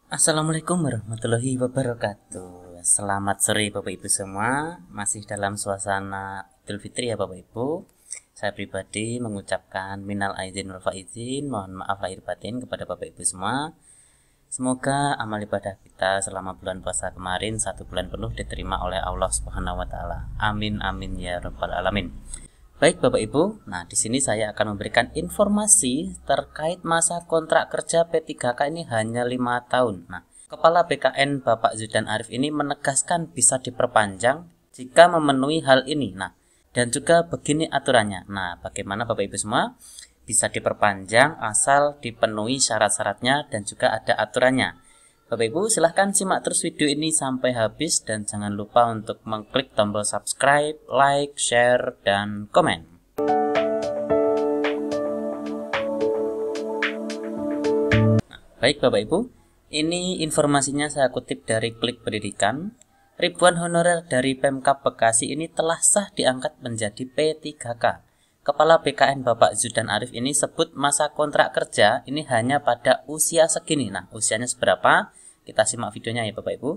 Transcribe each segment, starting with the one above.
Assalamualaikum warahmatullahi wabarakatuh. Selamat sore Bapak Ibu semua. Masih dalam suasana Idul Fitri ya Bapak Ibu. Saya pribadi mengucapkan minal aidin wal faizin, mohon maaf lahir batin kepada Bapak Ibu semua. Semoga amal ibadah kita selama bulan puasa kemarin 1 bulan penuh diterima oleh Allah Subhanahu wa taala. Amin amin ya rabbal alamin. Baik Bapak Ibu, nah di sini saya akan memberikan informasi terkait masa kontrak kerja P3K ini hanya 5 tahun. Nah, Kepala BKN Bapak Zudan Arif ini menegaskan bisa diperpanjang jika memenuhi hal ini. Nah, dan juga begini aturannya. Nah, bagaimana Bapak Ibu semua? Bisa diperpanjang asal dipenuhi syarat-syaratnya dan juga ada aturannya. Bapak Ibu silahkan simak terus video ini sampai habis dan jangan lupa untuk mengklik tombol subscribe, like, share, dan komen. Nah, baik Bapak Ibu, ini informasinya saya kutip dari Klik Pendidikan. Ribuan honorer dari Pemkab Bekasi ini telah sah diangkat menjadi P3K. Kepala BKN Bapak Zudan Arif ini sebut masa kontrak kerja ini hanya pada usia segini. Nah, usianya seberapa? Kita simak videonya ya Bapak Ibu.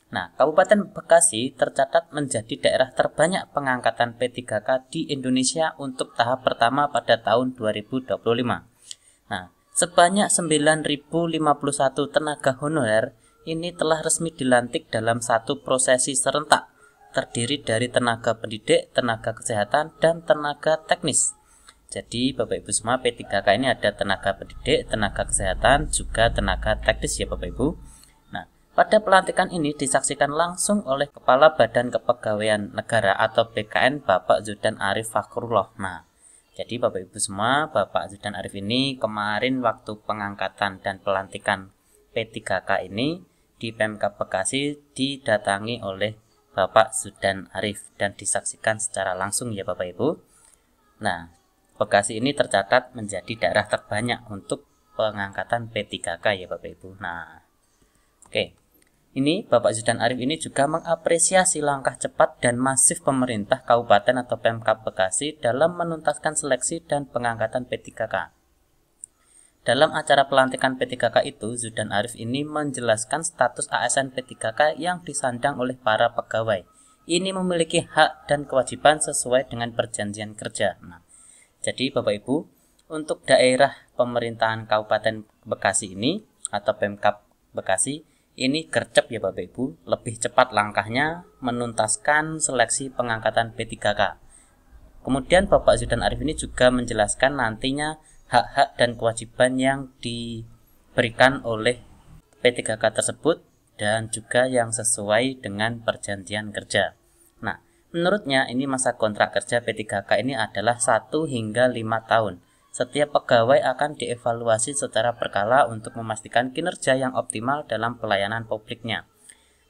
Nah, Kabupaten Bekasi tercatat menjadi daerah terbanyak pengangkatan P3K di Indonesia untuk tahap pertama pada tahun 2025. Nah, sebanyak 9.051 tenaga honorer ini telah resmi dilantik dalam satu prosesi serentak, terdiri dari tenaga pendidik, tenaga kesehatan, dan tenaga teknis. Jadi Bapak Ibu semua, P3K ini ada tenaga pendidik, tenaga kesehatan, juga tenaga teknis ya Bapak Ibu. Nah, pada pelantikan ini disaksikan langsung oleh Kepala Badan Kepegawaian Negara atau BKN Bapak Zudan Arif Fakrullah. Nah, jadi Bapak Ibu semua, Bapak Zudan Arif ini kemarin waktu pengangkatan dan pelantikan P3K ini di Pemkab Bekasi didatangi oleh Bapak Zudan Arif dan disaksikan secara langsung ya Bapak Ibu. Nah, Bekasi ini tercatat menjadi daerah terbanyak untuk pengangkatan P3K ya Bapak Ibu. Nah, oke. Ini Bapak Zudan Arif ini juga mengapresiasi langkah cepat dan masif pemerintah Kabupaten atau Pemkab Bekasi dalam menuntaskan seleksi dan pengangkatan P3K. Dalam acara pelantikan P3K itu, Zudan Arif ini menjelaskan status ASN P3K yang disandang oleh para pegawai. Ini memiliki hak dan kewajiban sesuai dengan perjanjian kerja. Nah, jadi Bapak Ibu, untuk daerah pemerintahan Kabupaten Bekasi ini atau Pemkab Bekasi ini gercep ya Bapak Ibu, lebih cepat langkahnya menuntaskan seleksi pengangkatan P3K. Kemudian Bapak Zudan Arif ini juga menjelaskan nantinya hak-hak dan kewajiban yang diberikan oleh P3K tersebut dan juga yang sesuai dengan perjanjian kerja. Nah, menurutnya ini masa kontrak kerja P3K ini adalah 1 hingga 5 tahun. Setiap pegawai akan dievaluasi secara berkala untuk memastikan kinerja yang optimal dalam pelayanan publiknya.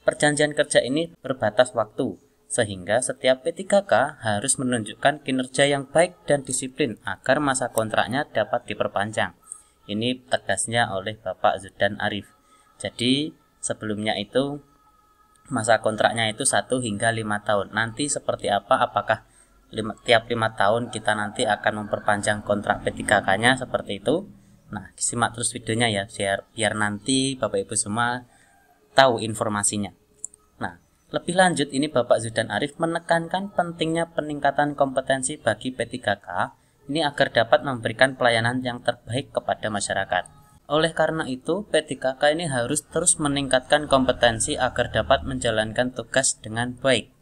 Perjanjian kerja ini berbatas waktu, sehingga setiap P3K harus menunjukkan kinerja yang baik dan disiplin agar masa kontraknya dapat diperpanjang. Ini tegasnya oleh Bapak Zudan Arif. Jadi sebelumnya itu masa kontraknya itu 1 hingga 5 tahun. Nanti seperti apa? Apakah tiap 5 tahun kita nanti akan memperpanjang kontrak P3K-nya seperti itu? Nah, simak terus videonya ya biar nanti Bapak Ibu semua tahu informasinya. Nah, lebih lanjut ini Bapak Zudan Arif menekankan pentingnya peningkatan kompetensi bagi P3K ini agar dapat memberikan pelayanan yang terbaik kepada masyarakat. Oleh karena itu, P3K ini harus terus meningkatkan kompetensi agar dapat menjalankan tugas dengan baik.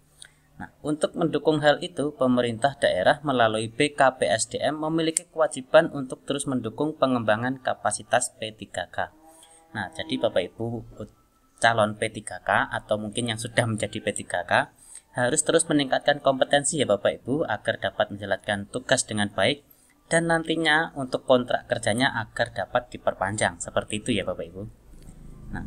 Nah, untuk mendukung hal itu, pemerintah daerah melalui BKPSDM memiliki kewajiban untuk terus mendukung pengembangan kapasitas P3K. Nah, jadi Bapak Ibu calon P3K atau mungkin yang sudah menjadi P3K harus terus meningkatkan kompetensi ya Bapak Ibu agar dapat menjalankan tugas dengan baik dan nantinya untuk kontrak kerjanya agar dapat diperpanjang. Seperti itu ya Bapak Ibu. Nah,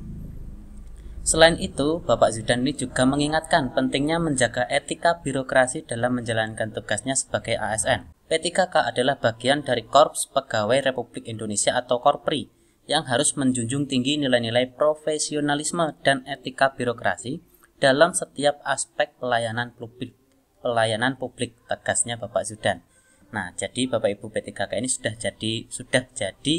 selain itu Bapak Zudan ini juga mengingatkan pentingnya menjaga etika birokrasi dalam menjalankan tugasnya sebagai ASN. P3K adalah bagian dari Korps Pegawai Republik Indonesia atau Korpri yang harus menjunjung tinggi nilai-nilai profesionalisme dan etika birokrasi dalam setiap aspek pelayanan publik, tegasnya Bapak Zudan. Nah, jadi Bapak Ibu P3K ini sudah jadi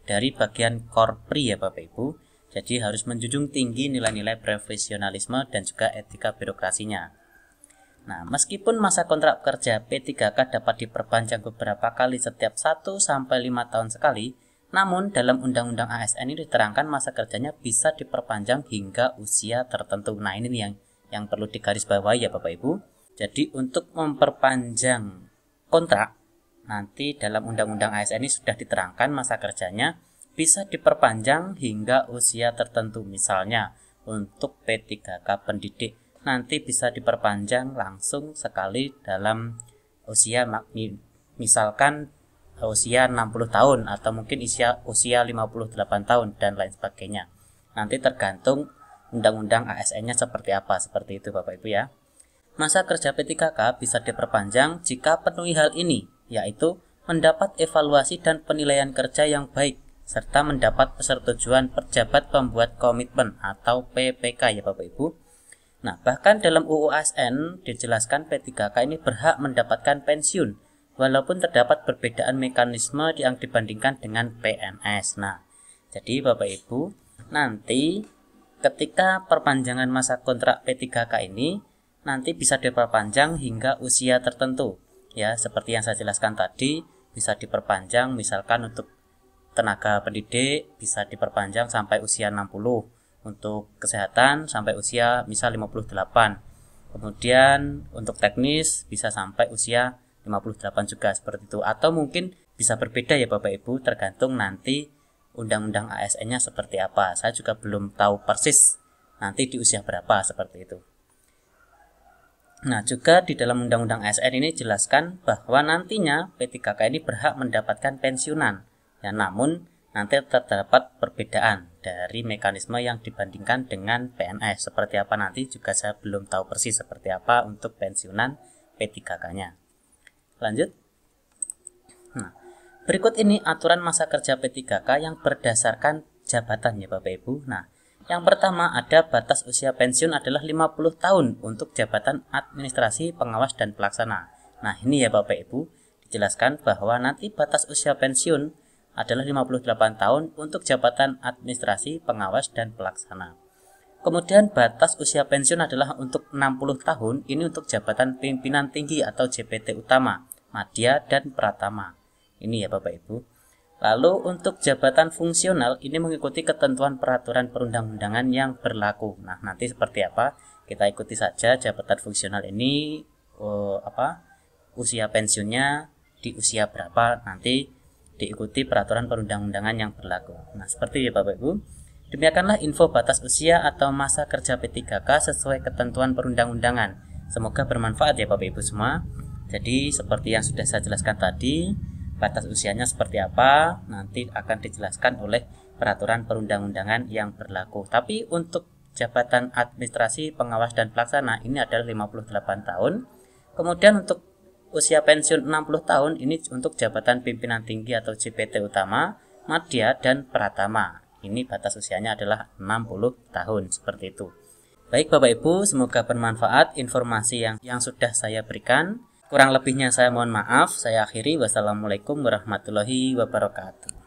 dari bagian Korpri ya Bapak Ibu, Jadi harus menjunjung tinggi nilai-nilai profesionalisme dan juga etika birokrasinya. Nah, meskipun masa kontrak kerja P3K dapat diperpanjang beberapa kali setiap 1-5 tahun sekali, namun dalam Undang-Undang ASN ini diterangkan masa kerjanya bisa diperpanjang hingga usia tertentu. Nah, ini nih yang perlu digarisbawahi ya Bapak Ibu. Jadi untuk memperpanjang kontrak, nanti dalam Undang-Undang ASN ini sudah diterangkan masa kerjanya bisa diperpanjang hingga usia tertentu. Misalnya untuk P3K pendidik nanti bisa diperpanjang langsung sekali dalam usia misalkan usia 60 tahun atau mungkin usia 58 tahun dan lain sebagainya. Nanti tergantung Undang-Undang ASN-nya seperti apa, seperti itu Bapak Ibu ya. Masa kerja P3K bisa diperpanjang jika penuhi hal ini, yaitu mendapat evaluasi dan penilaian kerja yang baik, serta mendapat persetujuan pejabat pembuat komitmen atau PPK ya Bapak Ibu. Nah, bahkan dalam UU ASN dijelaskan P3K ini berhak mendapatkan pensiun, walaupun terdapat perbedaan mekanisme yang dibandingkan dengan PNS. Nah, jadi Bapak Ibu, nanti ketika perpanjangan masa kontrak P3K ini, nanti bisa diperpanjang hingga usia tertentu. Ya, seperti yang saya jelaskan tadi, bisa diperpanjang misalkan untuk tenaga pendidik bisa diperpanjang sampai usia 60, untuk kesehatan sampai usia misal 58. Kemudian untuk teknis bisa sampai usia 58 juga seperti itu. Atau mungkin bisa berbeda ya Bapak Ibu, tergantung nanti Undang-Undang ASN-nya seperti apa. Saya juga belum tahu persis nanti di usia berapa seperti itu. Nah, juga di dalam Undang-Undang ASN ini jelaskan bahwa nantinya P3K ini berhak mendapatkan pensiunan. Ya, namun nanti terdapat perbedaan dari mekanisme yang dibandingkan dengan PNS. Seperti apa nanti juga saya belum tahu persis seperti apa untuk pensiunan P3K-nya. Lanjut. Nah, berikut ini aturan masa kerja P3K yang berdasarkan jabatan ya Bapak Ibu. Nah, yang pertama ada batas usia pensiun adalah 50 tahun untuk jabatan administrasi, pengawas, dan pelaksana. Nah, ini ya Bapak Ibu, dijelaskan bahwa nanti batas usia pensiun adalah 58 tahun untuk jabatan administrasi, pengawas, dan pelaksana. Kemudian batas usia pensiun adalah untuk 60 tahun, ini untuk jabatan pimpinan tinggi atau JPT utama, madya, dan pratama. Ini ya Bapak Ibu. Lalu untuk jabatan fungsional ini mengikuti ketentuan peraturan perundang-undangan yang berlaku. Nah, nanti seperti apa? Kita ikuti saja jabatan fungsional ini usia pensiunnya di usia berapa, nanti diikuti peraturan perundang-undangan yang berlaku. Nah, seperti itu ya Bapak Ibu. Demikianlah info batas usia atau masa kerja P3K sesuai ketentuan perundang-undangan. Semoga bermanfaat ya Bapak Ibu semua. Jadi seperti yang sudah saya jelaskan tadi, batas usianya seperti apa nanti akan dijelaskan oleh peraturan perundang-undangan yang berlaku. Tapi untuk jabatan administrasi, pengawas, dan pelaksana ini adalah 58 tahun. Kemudian untuk usia pensiun 60 tahun ini untuk jabatan pimpinan tinggi atau JPT utama, madya, dan pratama. Ini batas usianya adalah 60 tahun seperti itu. Baik Bapak Ibu, semoga bermanfaat informasi yang sudah saya berikan. Kurang lebihnya saya mohon maaf. Saya akhiri. Wassalamualaikum warahmatullahi wabarakatuh.